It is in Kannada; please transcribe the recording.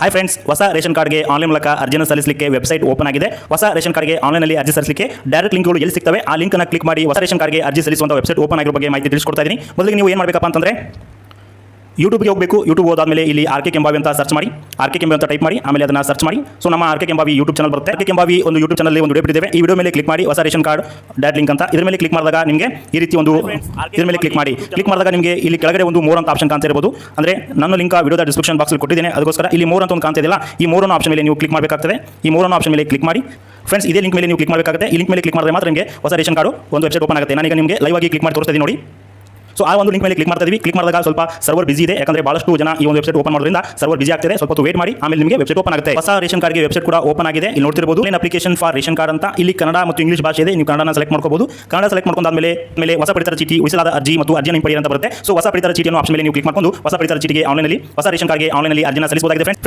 ಹಾಯ್ ಫ್ರೆಂಡ್ಸ್, ಹೊಸ ರೇಷನ್ ಕಾರ್ಡ್ಗೆ ಆನ್ಲೈನ್ ಮೂಲಕ ಅರ್ಜಿಯನ್ನು ಸಲ್ಲಿಸಲಿಕ್ಕೆ ವೆಬ್ಸೈಟ್ ಓಪನ್ ಆಗಿದೆ. ಹೊಸ ರೇಷನ್ ಕಾರ್ಡ್ಗೆ ಆನ್ಲೈನಲ್ಲಿ ಅರ್ಜಿ ಸಲ್ಲಿಸಲಿಕ್ಕೆ ಡೈರೆಕ್ಟ್ ಲಿಂಕ್ಗಳು ಎಲ್ಲಿ ಸಿಗ್ತವೆ ಆ ಲಿಂಕ್ ಅನ್ನು ಕ್ಲಿಕ್ ಮಾಡಿ ಹೊಸ ರೇಷನ್ ಕಾರ್ಡ್ಗೆ ಅರ್ಜಿ ಸಲ್ಲಿಸುವಂಥ ವೆಬ್ಸೈಟ್ ಓಪನ್ ಆಗಿರೋ ಬಗ್ಗೆ ಮಾಹಿತಿ ತಿಳಿಸ್ಕೊಡ್ತಾ ಇದ್ದೀನಿ. ಮೊದಲಿಗೆ ನೀವು ಏನು ಮಾಡಬೇಕಪ್ಪ ಅಂತಂದ್ರೆ ಯೂಟ್ಯೂಬ್ಗೆ ಹೋಗಬೇಕು. ಯೂಟ್ಯೂಬ್ ಹೋದಾದ್ಮೇಲೆ ಇಲ್ಲಿ ಆರ್ ಕೆ ಕೆಂಬಾವಿ ಅಂತ ಸರ್ಚ್ ಮಾಡಿ, ಆರ್ ಕೆ ಕೆಂಬಾವಿ ಅಂತ ಟೈಪ್ ಮಾಡಿ ಆಮೇಲೆ ಅದನ್ನು ಸರ್ಚ್ ಮಾಡಿ. ಸೊ ನಮ್ಮ R K Kembhavi YouTube channel ಬರುತ್ತೆ. ಆರ್ ಕೆ ಕೆಂಬಾವಿ ಒಂದು ಯೂಟ್ಯೂಬ್ ಚಾನಲ್ ಒಂದು ವಿಡಿಯೋ ಬಿಟ್ಟಿದ್ದೇವೆ. ಈ ವಿಡಿಯೋ ಮೇಲೆ ಕ್ಲಿಕ್ ಮಾಡಿ ಹೊಸ ರೇಷನ್ ಕಾರ್ಡ್ ಡೈರೆಕ್ಟ್ ಲಿಂಕ್ ಅಂತ ಇದ್ರ ಮೇಲೆ ಕ್ಲಿಕ್ ಮಾಡಿದಾಗ ನಿಮಗೆ ಈ ರೀತಿ ಒಂದು ಇದ್ರ ಮೇಲೆ ಕ್ಲಿಕ್ ಮಾಡಿದಾಗ ನಿಮಗೆ ಇಲ್ಲಿ ಕೆಳಗಡೆ ಒಂದು ಮೋರ್ ಅಂತ ಆಪ್ಷನ್ ಕಾಣ್ತಾ ಇರಬಹುದು. ಅಂದ್ರೆ ನನ್ನ ಲಿಂಕ್ ವಿಡಿಯೋದ ಡಿಸ್ಕ್ರಿಪ್ಷನ್ ಬಾಕ್ಸ್ ಕೊಟ್ಟಿದ್ದೇನೆ, ಅದಕ್ಕೋಸ್ಕರ ಇಲ್ಲಿ ಮೋರ್ ಅಂತ ಒಂದು ಕಾಣ್ತಾ ಇದೆಯಲ್ಲ, ಈ ಮೋರ್ ಅನ್ನೋ ಆಪ್ಷನ್ ಮೇಲೆ ನೀವು ಕ್ಲಿಕ್ ಮಾಡಬೇಕಾಗ್ತದೆ. ಈ ಮೋರ್ ಅನ್ನೋ ಆಪ್ಷನ್ ಮೇಲೆ ಕ್ಲಿಕ್ ಮಾಡಿ ಫ್ರೆಂಡ್ಸ್, ಇದೇ ಲಿಂಕ್ ಮೇಲೆ ನೀವು ಕ್ಲಿಕ್ ಮಾಡಬೇಕಾಗುತ್ತೆ. ಈ ಲಿಂಕ್ ಮೇಲೆ ಕ್ಲಿಕ್ ಮಾಡಿದ್ರೆ ಮಾತ್ರ ನಿಮಗೆ ಹೊಸ ರೇಷನ್ ಕಾರ್ಡ್ ಒಂದು ವೆಬ್ಸೈಟ್ ಓಪನ್ ಆಗುತ್ತೆ. ನಾನೀಗ ನಿಮಗೆ ಲೈವ್ ಆಗಿ ಕ್ಲಿಕ್ ಮಾಡಿ ತೋರಿಸ್ತಾ ಇದ್ದೀನಿ ನೋಡಿ. ಸೊ ಆ ಒಂದು ಲಿಂಕ್ ಮೇಲೆ ಕ್ಲಿಕ್ ಮಾಡ್ತಾ ಇದೀವಿ. ಕ್ಲಿಕ್ ಮಾಡಿದಾಗ ಸ್ವಲ್ಪ ಸರ್ವರ್ ಬಿಸಿ ಇದೆ, ಯಾಕಂದ್ರೆ ಬಹಳಷ್ಟು ಜನ ಈ ಒಂದು ವೆಬ್ಸೈಟ್ ಓಪನ್ ಮಾಡೋದ್ರಿಂದ ಸರ್ವರ್ ಬಿಸಿ ಆಗ್ತಿದೆ. ಸ್ವಲ್ಪ ಹೊತ್ತು ವೇಟ್ ಮಾಡಿ, ಆಮೇಲೆ ನಿಮಗೆ ವೆಬ್ಸೈಟ್ ಓಪನ್ ಆಗುತ್ತೆ. ಹೊಸ ರೇಷನ್ ಕಾರ್ಡ್ಗೆ ವೆಬ್ಸೈಟ್ ಕೂಡ ಓಪನ್ ಆಗಿದೆ. ಇಲ್ಲಿ ನೋಡ್ತಿರಬಹುದು ಅಪ್ಲಿಕೇಶನ್ ಫಾರ್ ರೇಷನ್ ಕಾರ್ಡ್ ಅಂತ. ಇಲ್ಲಿ ಕನ್ನಡ ಮತ್ತು ಇಂಗ್ಲಿಷ್ ಭಾಷೆ ಇದೆ. ನೀವು ಕನ್ನಡನ ಸೆಲೆಕ್ಟ್ ಮಾಡ್ಕೋಬಹುದು. ಕನ್ನಡ ಸೆಲೆಕ್ಟ್ ಮಾಡ್ಕೊಂಡಾದ್ಮೇಲೆ ಹೊಸ ಪಡಿತರ ಚೀಟಿ, ಉಳಿಸಲಾದ ಅರ್ಜಿ ಮತ್ತು ಅರ್ಜಿಯನ್ನು ಹಿಂಪಡೆಯಿರಿ ಅಂತ ಬರುತ್ತೆ. ಸೊ ಹೊಸ ಪಡಿತರ ಚೀಟಿಯನ್ನು ಆಪ್ಷನ್ ಮೇಲೆ ನೀವು ಕ್ಲಿಕ್ ಮಾಡ್ಕೊಂಡು ಹೊಸ ಪಡಿತರ ಚೀಟಿಗೆ ಆನ್ಲೈನಲ್ಲಿ ಹೊಸ ರೇಷನ್ ಕಾರ್ಡ್ಗೆ ಆನ್ಲೈನಲ್ಲಿ ಅರ್ಜಿನ ಸಲ್ಲಿಸಬಹುದಾಗಿದೆ ಫ್ರೆಂಡ್ಸ್.